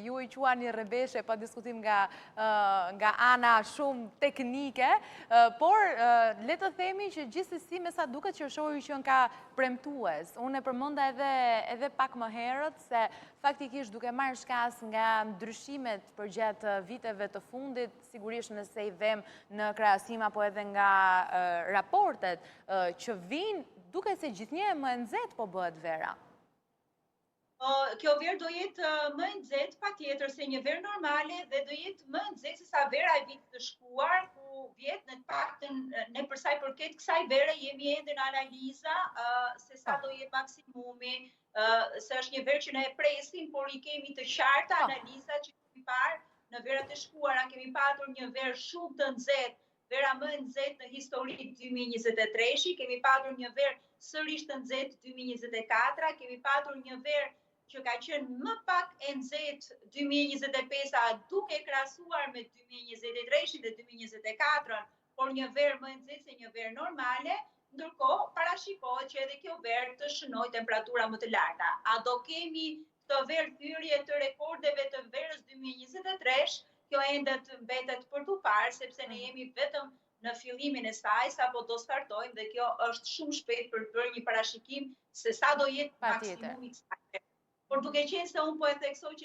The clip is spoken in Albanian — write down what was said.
ju i quani rrebeshe pa diskutim nga ana shumë teknike, por le të themi që gjithsesi me sa duket që shohi që ka premtues. Unë e përmenda edhe pak më herët se faktikisht duke marrë shkas nga ndryshimet përgjatë viteve të fundit, sigurisht nëse i vëm në krahasim apo edhe nga raportet që vinë, duke se gjithnjë më nxehtë po bëhet vera. Kjo verë do jetë më nxehtë patjetër se një verë normale dhe do jetë më nxehtë se sa vera e vitit të shkuar, ku vjet në të paktën ne për sa i përket kësaj vere jemi ende në analiza se sa do jetë maksimumi, se është një verë që ne e presim, por i kemi të qarta analiza që kemi parë në verat e shkuara, kemi patur një verë shumë të nxehtë, vera më e nxehtë në historitë 2023, kemi patur një verë sërish të nxehtë 2024, kemi patur një verë që ka qenë më pak e nxehtë 2025-a duke krahasuar me 2023 dhe 2024, por një verë më e nxehtë se një verë normale, ndërkohë parashikohet që edhe kjo verë të shënojë temperatura më të larta. A do kemi këtë verë thyrje të rekordeve të verës 2023? Kjo ende mbetet për tu parë, sepse ne jemi vetëm në fillimin e saj, sapo do startojmë dhe kjo është shumë shpejt për bërë një parashikim se sa do jetë maksimumi i kësaj. Por duke qenë se unë po e theksoj që